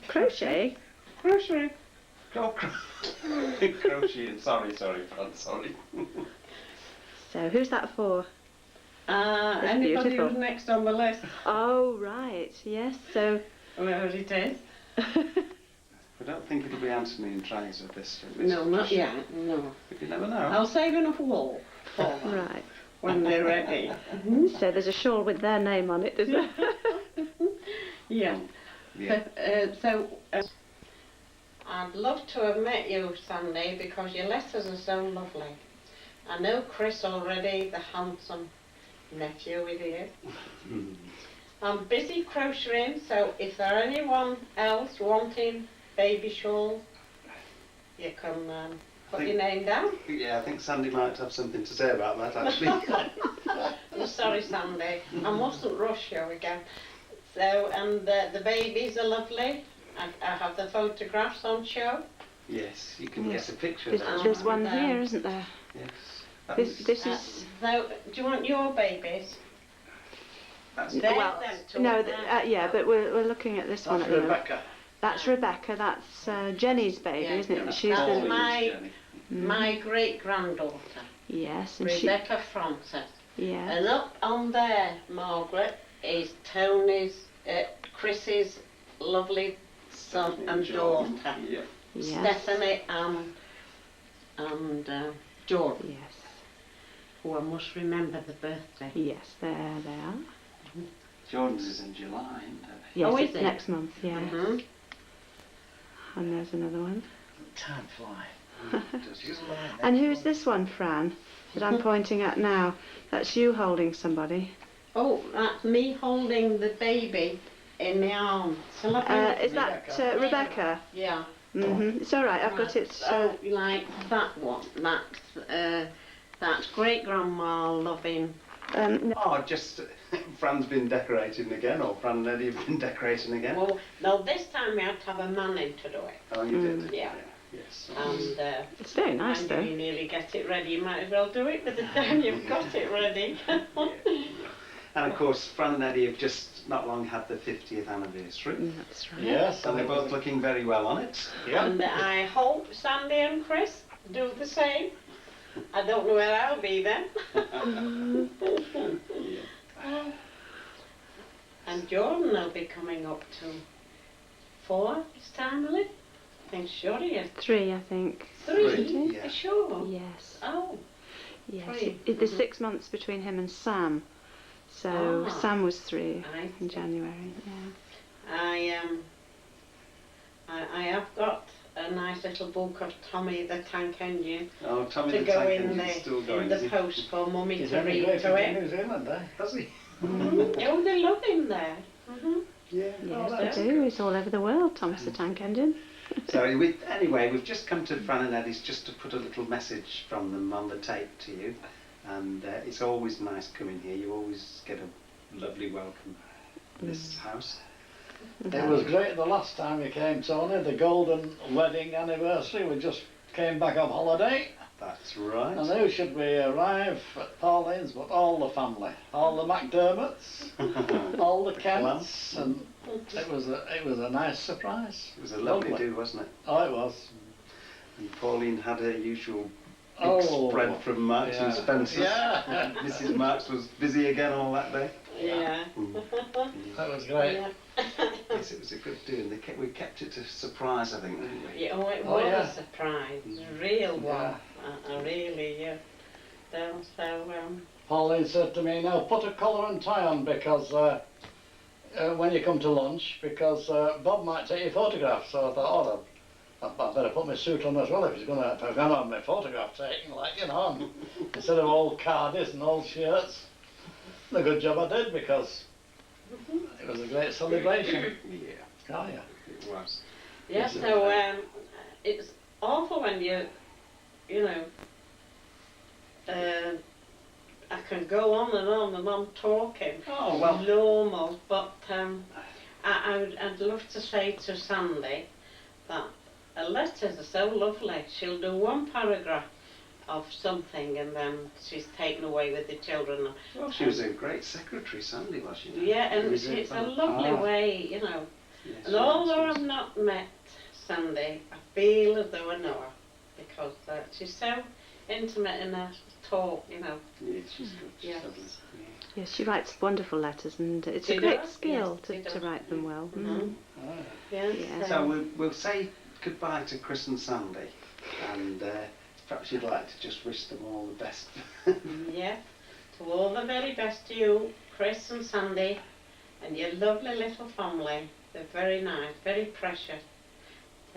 Crochet? Crochet. Crochet. Sorry, Fran, sorry. So, who's that for? Anybody beautiful. who's next on the list. Oh, right, yes, so... Whoever it is. I don't think it'll be Anthony and Trace at this. No, not yet, no. But you never know. I'll save enough wool for them Right. when they're ready. So there's a shawl with their name on it, is there? Yeah. Yeah. I'd love to have met you Sunday because your letters are so lovely. I know Chris already, the handsome nephew with you. I'm busy crocheting, so if there anyone else wanting baby shawls, you can put your name down. Yeah, I think Sandy might have something to say about that, actually. I'm sorry, Sandy. I mustn't rush you again. So, and the babies are lovely. I have the photographs on show. Yes, you can get a picture. There's one here, isn't there? Yes. This is... So, do you want your babies? That's Well, no, yeah, but we're looking at this one at the moment. Rebecca. That's Rebecca, that's Jenny's baby, Yeah, isn't it? that's She's the... my great-granddaughter, Yes, and Rebecca Francis. Yeah. And up on there, Margaret, is Tony's, Chris's lovely son and daughter. Yeah. Yes. Stephanie and Jordan, Yes. who I must remember the birthday. Yes, there they are. Jordan's is in July, isn't it? Yes, Oh, is it's it? next month, yeah. And there's another one. Time fly. And who's this one, Fran, that I'm pointing at now? That's you holding somebody. Oh, that's me holding the baby in my arms. Shall I bring it? Is that Rebecca? Yeah. It's all right. I've got it. So, like that one. That's great grandma loving. No. Oh, just Fran's been decorating again, or Fran and Eddie have been decorating again. Well, no, this time we had to have a man in to do it. Oh, you did? Yeah. Yes. And It's very nice, and though. you nearly get it ready. You might as well do it by the time you've got it ready. And of course, Fran and Eddie have just not long had the 50th anniversary. That's right. Yes. And they're both looking very well on it. Yeah. And I hope Sandy and Chris do the same. I don't know where I'll be then. And Jordan will be coming up to 4 this time, will he? I think sure he is. 3, I think. 3? Yeah. Sure? Yes. Oh. Yes. 3. There's 6 months between him and Sam. So Sam was 3 I in see. January. Yeah. I have got a nice little book of Tommy the Tank Engine Oh, Tommy to the go Tank in Engine's still going, the is he? post for Mummy He's to only read to to it. New Zealand, eh? Has he? Oh, they love him there. Yeah. Yes, they do. It's all over the world, Thomas the Tank Engine. So anyway, we've just come to Fran and Eddie's just to put a little message from them on the tape to you. And it's always nice coming here. You always get a lovely welcome to this house. It was great the last time you came, Tony, the golden wedding anniversary. We just came back off holiday. That's right. And who should we arrive at Pauline's but all the family, all the McDermotts, all the Kents, and it was a nice surprise. It was a lovely do, wasn't it? Oh, it was. And Pauline had her usual big Oh, spread from Marks and Spencer's. Yeah. Mrs. Marks was busy again all that day. Yeah. That was great. Yeah. Yes, it was a good do, and we kept it a surprise, I think, didn't we? Yeah, oh, it Oh, was yeah. a surprise, a real one. Really, Pauline said to me, now put a collar and tie on because when you come to lunch, because Bob might take your photograph. So I thought, oh, I better put my suit on as well if he's going to have my photograph taken, like, you know, instead of old cardies and old shirts. And a good job I did because it was a great celebration. Yeah. Oh, yeah. It was. yeah, so it's awful when you know, I can go on and on and on talking. Oh, well. Almost, but I'd love to say to Sandy that her letters are so lovely. She'll do one paragraph of something and then she's taken away with the children. Well, she was a great secretary, Sandy, was she? Yeah, and it's a lovely way, you know. Yes, And although yes, I've not met Sandy, I feel as though I know her because she's so intimate in her talk, you know. yeah, she's good. She's Yes. lovely. Yeah. Yes, she writes wonderful letters, and it's She a great does, skill yes, she to does. write them well. Mhm. Ah. Yes. Yeah. So we'll say goodbye to Chris and Sandy, and perhaps you'd like to just wish them all the best. Yeah. To all the very best to you, Chris and Sandy, and your lovely little family. They're very nice, very precious.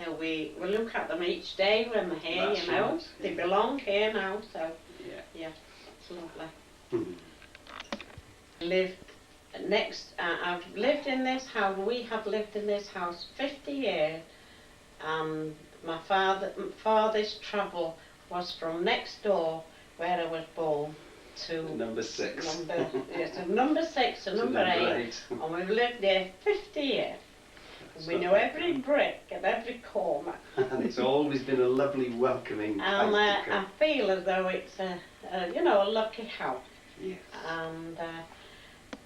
So we look at them each day when they're here, That's you know. right, They yeah. belong here now, so Yeah. yeah, it's lovely. Mhm. Lived I've lived in this house, we have lived in this house 50 years, and my farthest travel was from next door where I was born to Number 6. number 6 to number 8, and we've lived there 50 years. That's We not know bad. every brick and every corner, And it's always been a lovely, welcoming place and to I come. feel as though it's a lucky house. Yes.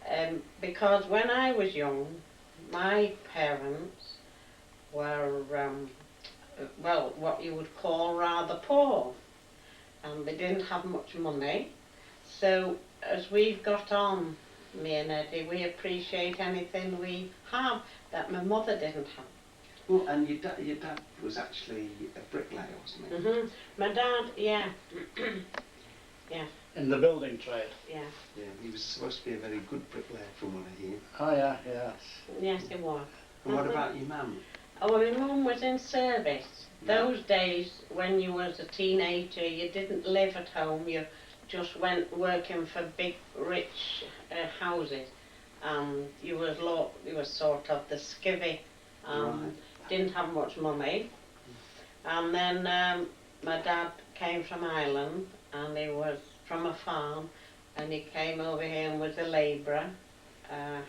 And because when I was young, my parents were, well, what you would call rather poor, and they didn't have much money. So as we've got on, me and Eddie, we appreciate anything we have that my mother didn't have. Well, and your dad was actually a bricklayer, wasn't he? My dad, yeah, yeah, In the building trade. yeah, Yeah, he was supposed to be a very good bricklayer from what I hear. Oh yeah, yes. yes, he was. And what about your mum? Oh, my mum was in service. Yeah. Those days when you was a teenager, you didn't live at home, you just went working for big, rich houses. You was sort of the skivvy, Right. didn't have much money. And then my dad came from Ireland, and he was from a farm, and he came over here and was a labourer,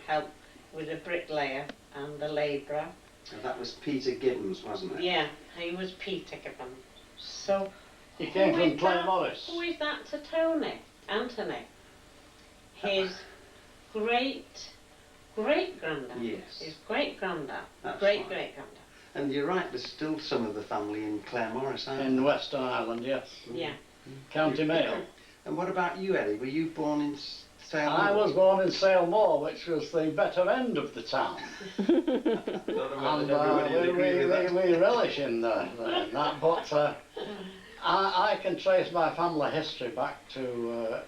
helped with a bricklayer and a labourer. And that was Peter Gibbons, wasn't it? Yeah, he was Peter Gibbons. So He came who from is Clay that? Morris. Who is that to Tony? Anthony? His great granddad. Yes. His great granddad. That's Great right. great granddad. And you're right, there's still some of the family in Claremorris, aren't In there? Western Ireland, yes. Yeah. County Mayo. And what about you, Eddie? Were you born in Sale? I was born in Sale Moor, which was the better end of the town. Don't know And whether everybody would agree with that. we relish in that, but I can trace my family history back to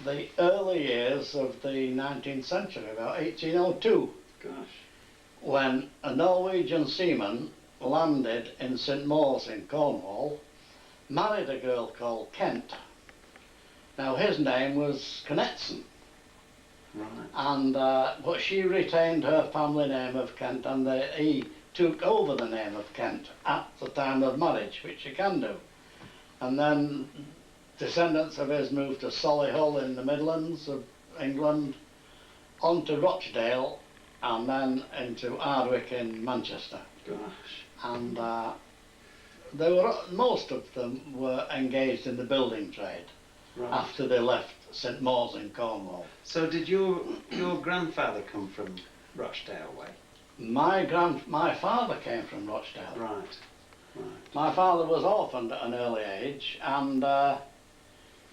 the early years of the 19th century, about 1802, Gosh. when a Norwegian seaman landed in St Maur's in Cornwall, married a girl called Kent. Now his name was Knetson, Right. and but she retained her family name of Kent, and he took over the name of Kent at the time of marriage, which you can do. And then descendants of his moved to Solihull in the Midlands of England, on to Rochdale, and then into Ardwick in Manchester. Gosh. And most of them were engaged in the building trade Right. after they left St Maur's in Cornwall. So did your grandfather come from Rochdale way? My father came from Rochdale. Right. Right. My father was orphaned at an early age, and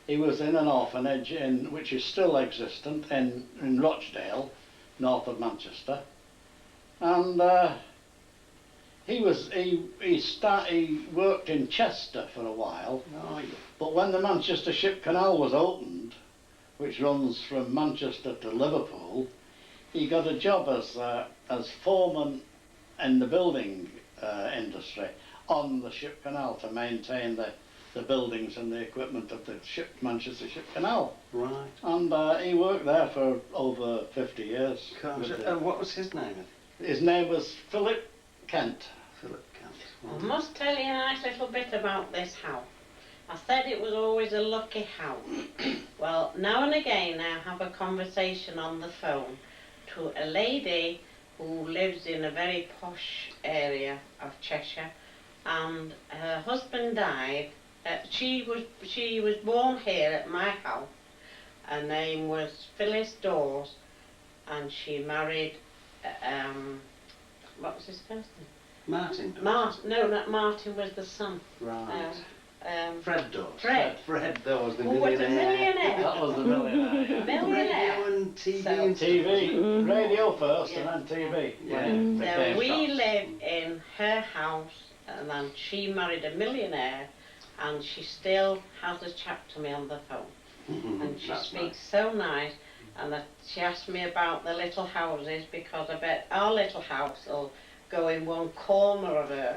he was in an orphanage which is still existent in Rochdale, north of Manchester. And he worked in Chester for a while, Oh, yeah. but when the Manchester Ship Canal was opened, which runs from Manchester to Liverpool, he got a job as foreman in the building industry on the Ship Canal to maintain the buildings and the equipment of the Manchester Ship Canal. Right. And he worked there for over 50 years. Gosh. with And what was his name? his name was Philip Kent. Philip Kent. I Right. must tell you a nice little bit about this house. I said it was always a lucky house. Well, now and again I have a conversation on the phone to a lady who lives in a very posh area of Cheshire, and her husband died. She was born here at my house. Her name was Phyllis Dawes, and she married what was his first name? Martin Dawes. No, not Martin was the son. Right. Fred. Fred Dawes. Fred. Fred Dawes, the Who was a millionaire. That was the millionaire. Yeah. Millionaire. Radio and TV So- and stuff, wasn't it? TV, radio first, Yeah. and then TV. Yeah. when it So became we shops. live in her house, and then she married a millionaire, and she still has a chat to me on the phone. And she That's speaks so nice, and she asked me about the little houses, because I bet our little house will go in one corner of her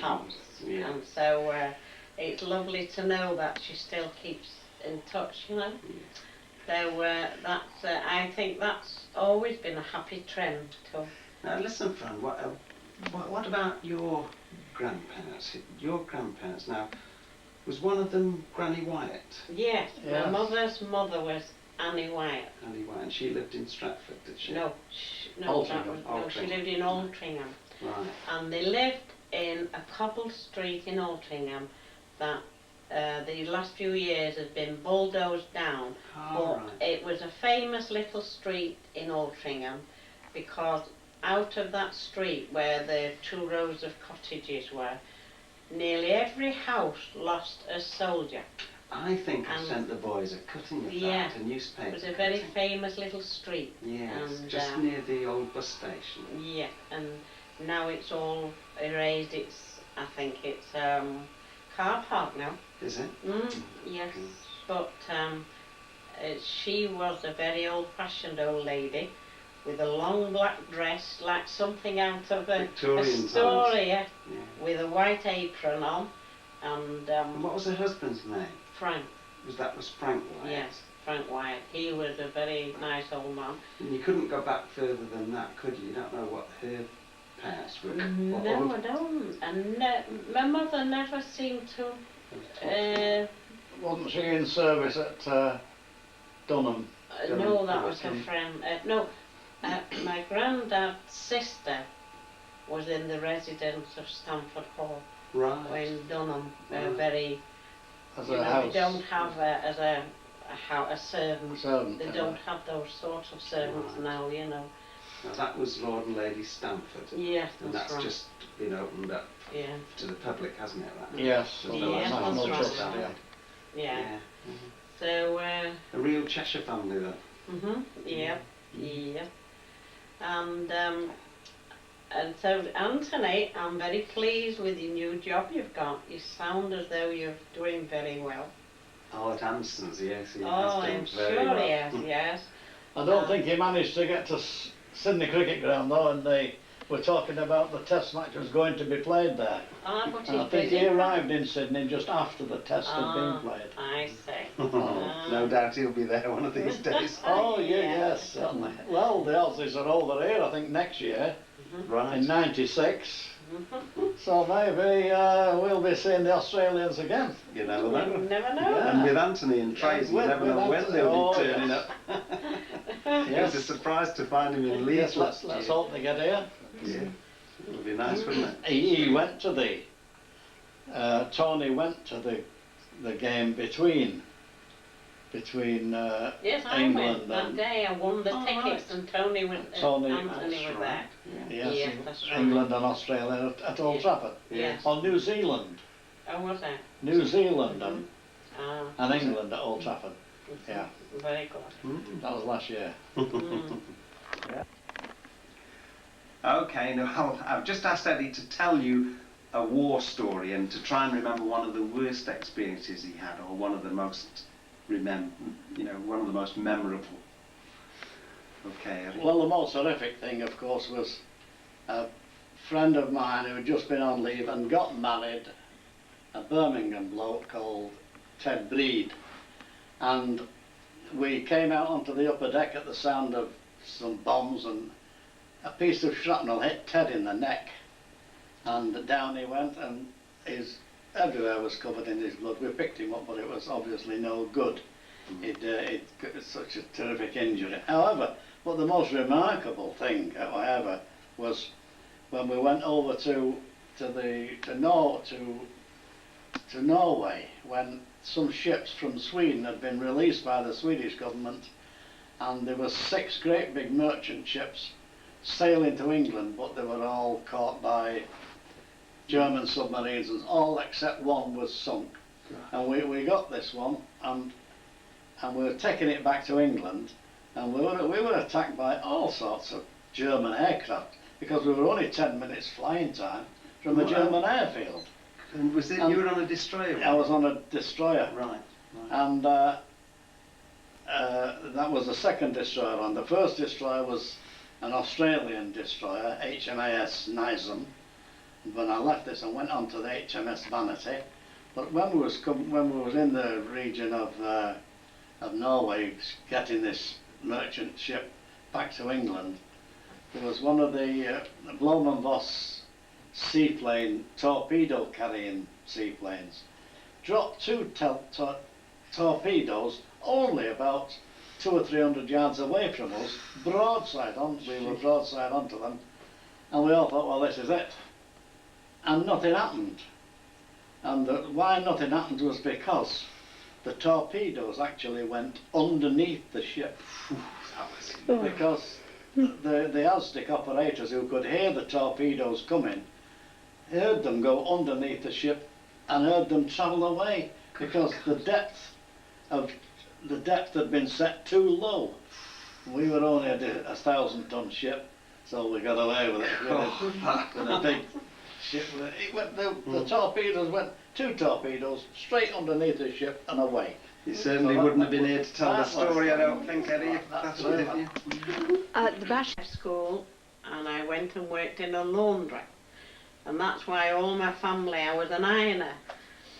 house. Yeah. And so it's lovely to know that she still keeps in touch, you know. So that's, I think that's always been a happy trend too. Now listen, Fran, what about your grandparents? Your grandparents, now, was one of them Granny Wyatt? Yes, Yes. my mother's mother was Annie Wyatt. Annie Wyatt, and she lived in Stratford, did she? No, she lived in Altrincham. Right. And they lived in a cobbled street in Altrincham that the last few years has been bulldozed down. Oh, But right. it was a famous little street in Altrincham, because out of that street where the 2 rows of cottages were, nearly every house lost a soldier. I think I And- sent the boys a cutting of Yeah, that, a newspaper It was a very cutting. famous little street. Yes, and, just near the old bus station. Yeah, and now it's all erased. I think it's car park now. Is it? Yes, but she was a very old-fashioned old lady with a long black dress, like something out of a Victorian story, times. yeah, Yeah. with a white apron on, and And what was her husband's name? Frank, Was Frank Wyatt? yes, Frank Wyatt. He was a very nice old man. And you couldn't go back further than that, could you? You don't know what her parents were. what No, other- I don't. And my mother never seemed to. Wasn't she in service at Dunham? No, that was her Okay. friend. My granddad's sister was in the residence of Stamford Hall Right. in Dunham. Right. Very, As you a know, house they don't have a servant. servant. They don't have those sort of servants Right. now, you know. Now that was Lord and Lady Stamford. Yes, And that's that's right. just been opened up Yeah, to the public, hasn't it? That? Yes, There's Yeah, no that's National right. Trust out there. yeah. Yeah. So, A real Cheshire family then. yeah, yeah. And so, Anthony, I'm very pleased with your new job you've got. You sound as though you're doing very well. Oh, at Anson's, yes, he has Oh, done I'm very sure well. he has, yes. I don't think he managed to get to Sydney Cricket Ground though, and they were talking about the test match was going to be played there. Ah, but And I he's think busy. he arrived in Sydney just after the test had Ah, been played. I see. No doubt he'll be there one of these days. Oh yeah, Yeah. yes, certainly. Well, the Aussies are over here, I think next year, Right. in '96. Mhm. So maybe we'll be seeing the Australians again. You never You know. never know. Yeah. And with Anthony and Tracy, you with- never with know when Anthony, they'll oh, be turning yes. up. It Yes. was a surprise to find him in Leeds Yes, last let's year. hope they get here. Yeah, it would be nice, wouldn't it? He went to the, Tony went to the game between Yes, I England went that and day. I won the Oh, tickets, right. and Tony went. Tony, Anthony that's was right. there. Yeah. yes, Yeah, that's right. England and Australia at Old Yeah. Trafford. Yes. Or New Zealand. Oh, was it? New Zealand Ah, and England at Old Trafford. Yeah, very good. Mm. that was last year. Mm. Okay, now I've just asked Eddie to tell you a war story and to try and remember one of the worst experiences he had, or one of the most one of the most memorable. Okay, Eddie. Well, the most horrific thing, of course, was a friend of mine who had just been on leave and got married, a Birmingham bloke called Ted Breed, and we came out onto the upper deck at the sound of some bombs, and a piece of shrapnel hit Ted in the neck, and down he went, and everywhere was covered in his blood. We picked him up, but it was obviously no good. It was such a terrific injury. However, but the most remarkable thing, however, was when we went over to Norway, when some ships from Sweden had been released by the Swedish government, and there were 6 great big merchant ships sailing to England, but they were all caught by German submarines, and all except one was sunk. And we got this one, and we were taking it back to England, and we were attacked by all sorts of German aircraft, because we were only 10 minutes flying time from the German airfield. And was it, you were on a destroyer? I was on a destroyer. Right. And that was the second destroyer, and the first destroyer was an Australian destroyer, HMAS Nizam. And when I left this, I went on to the HMS Vanity. But when we was in the region of Norway, getting this merchant ship back to England, there was one of the Blohm & Voss seaplane, torpedo carrying seaplanes, dropped two torpedoes only about 200 or 300 yards away from us, broadside on. We were broadside onto them, and we all thought, well, this is it. And nothing happened. And why nothing happened was because the torpedoes actually went underneath the ship. Because the Aztec operators, who could hear the torpedoes coming, heard them go underneath the ship and heard them travel away, because the depth had been set too low. We were only a 1,000-ton ship, so we got away with it with a big ship. The torpedoes went, 2 torpedoes straight underneath the ship and away. You certainly wouldn't have been here to tell the story, I don't think, Eddie, if that's what it is. At the bash. School, and I went and worked in a laundry, and that's why all my family, I was an ironer.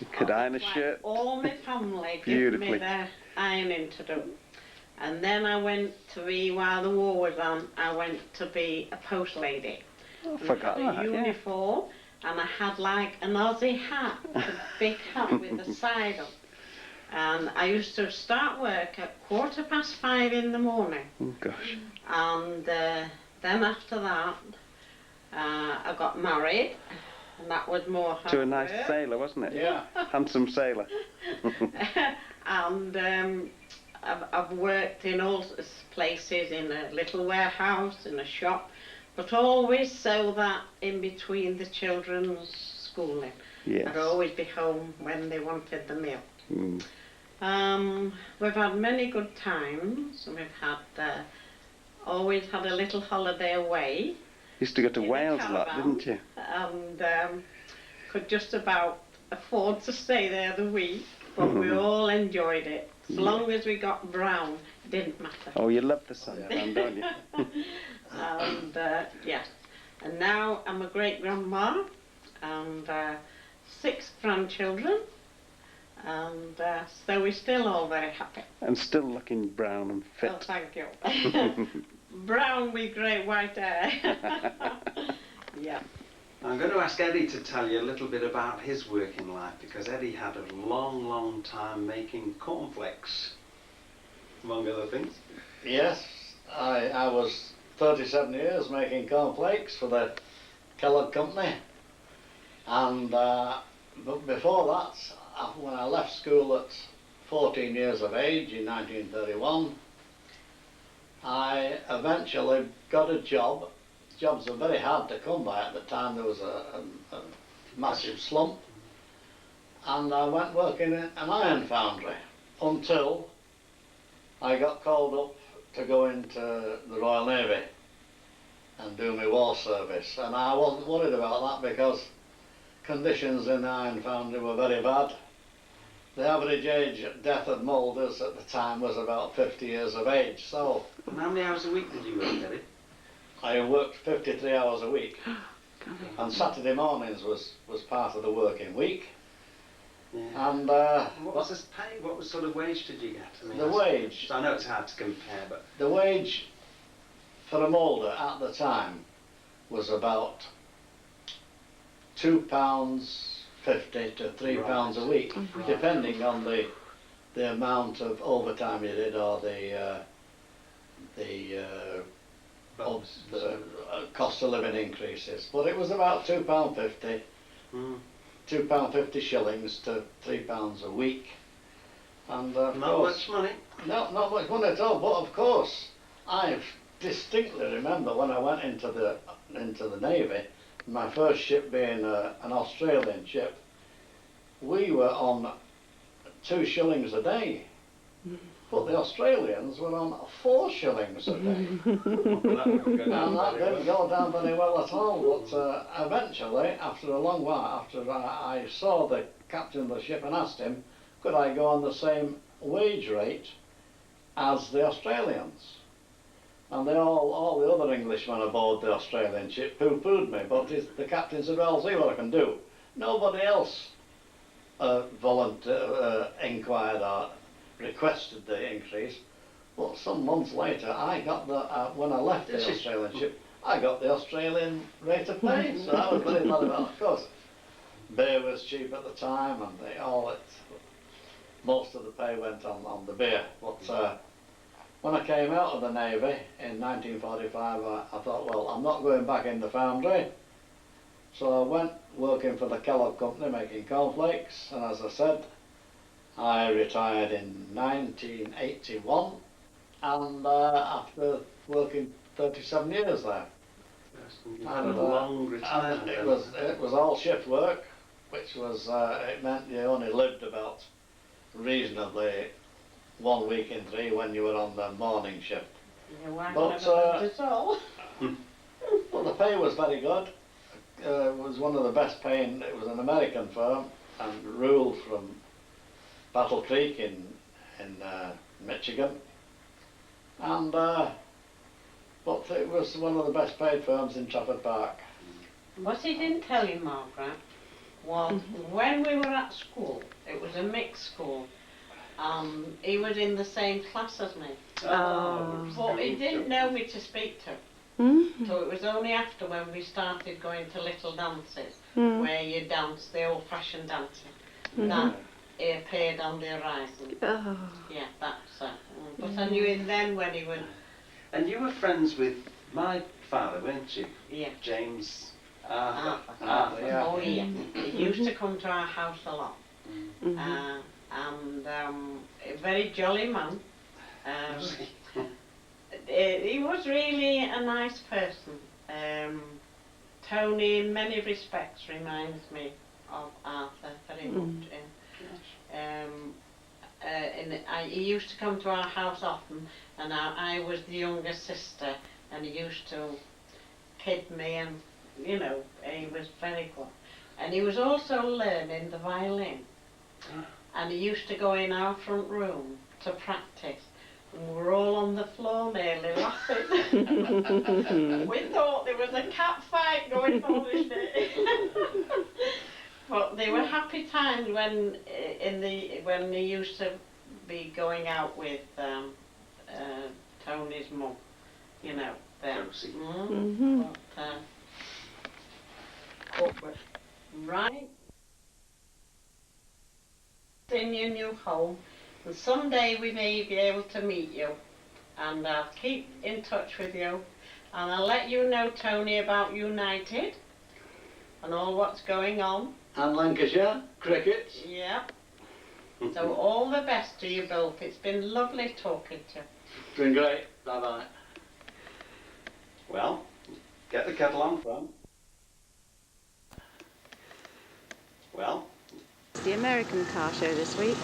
You could iron a That's why shirt. all my family gave Beautifully. me their ironing to do. And then I went to be, while the war was on, I went to be a post lady. Oh, I And forgot I had a that, yeah. uniform, and I had like an Aussie hat, a big hat with a side up. And I used to start work at 5:15 in the morning. Oh gosh. And then after that, I got married, and that was more hard To a nice work. sailor, wasn't it? Yeah. Handsome sailor. And I've worked in all places, in a little warehouse, in a shop, but always so that in between the children's schooling. Yes. I'd always be home when they wanted the meal. Mm. We've had many good times. We've had always had a little holiday away, Used to go to in a Wales a lot, caravan. didn't you? and could just about afford to stay there the week, but we all enjoyed it. As long as we got brown, it didn't matter. Oh, you love the sun, Fran, don't you? And yes, and now I'm a great grandma, and 6 grandchildren, and so we're still all very happy. And still looking brown and Oh, fit. thank you. Brown with grey white hair. Yeah. I'm going to ask Eddie to tell you a little bit about his working life, because Eddie had a long, long time making cornflakes, among other things. Yes, I was 37 years making cornflakes for the Kellogg Company, and but before that, when I left school at 14 years of age in 1931, I eventually got a job. Jobs were very hard to come by at the time. There was a massive slump, and I went working in an iron foundry until I got called up to go into the Royal Navy and do my war service, and I wasn't worried about that because conditions in the iron foundry were very bad. The average age death of moulders at the time was about 50 years of age, so And how many hours a week did you work, Eddie? I worked 53 hours a week, and Saturday mornings was part of the working week. Yeah. And What was this pay? What sort of wage did you get? I mean, the wage, I know it's hard to compare, but the wage for a moulder at the time was about £2.50 to £3 a week, Right. depending on the amount of overtime you did, or the cost of living increases. But it was about £2.50, £2.50 shillings to £3 a week. And of not course, much money. no, not much money at all. But of course, I've distinctly remember when I went into the Navy, my first ship being an Australian ship, we were on 2 shillings a day. But the Australians were on 4 shillings a day. And that didn't go down very well at all, but eventually, after a long while, after I saw the captain of the ship and asked him, could I go on the same wage rate as the Australians? And all the other Englishmen aboard the Australian ship pooh-poohed me, but the captain said, well, I'll see what I can do. Nobody else inquired or requested the increase. But some months later, I got when I left the Australian ship, I got the Australian rate of pay, so I was very glad about it. Of course, beer was cheap at the time, and most of the pay went on the beer. But when I came out of the Navy in 1945, I thought, well, I'm not going back in the foundry. So I went working for the Kellogg Company making cornflakes, and as I said, I retired in 1981, and after working 37 years there. And a long retirement. It was all shift work, which was, it meant you only lived about reasonably 1 week in 3 when you were on the morning shift. You weren't But, at all. Well, the pay was very good. It was one of the best paying. It was an American firm and ruled from Battle Creek in Michigan, and but it was one of the best paid firms in Trafford Park. What he didn't tell you, Margaret, was when we were at school, it was a mixed school, he was in the same class as me. But he didn't know me to speak to. So it was only after when we started going to little dances, where you dance the old-fashioned dancing, that he appeared on the horizon. Yeah, that's but I knew him then when he was... And you were friends with my father, weren't you? Yeah. James Arthur. Yeah. Oh yeah, he used to come to our house a lot. And a very jolly man. He was really a nice person. Tony in many respects reminds me of Arthur very much. He used to come to our house often, and I was the younger sister, and he used to kid me, and you know, he was very good. And he was also learning the violin, and he used to go in our front room to practice. And we were all on the floor nearly laughing. We thought there was a cat fight going on in there. But they were happy times when he used to be going out with Tony's mum, you know. Josie. But, right in your new home. And someday we may be able to meet you, and I'll keep in touch with you, and I'll let you know, Tony, about United and all what's going on. And Lancashire, cricket. Yeah. So all the best to you both. It's been lovely talking to you. It's been great. Bye-bye. Well, get the kettle on, Fran. Well. It's the American car show this week.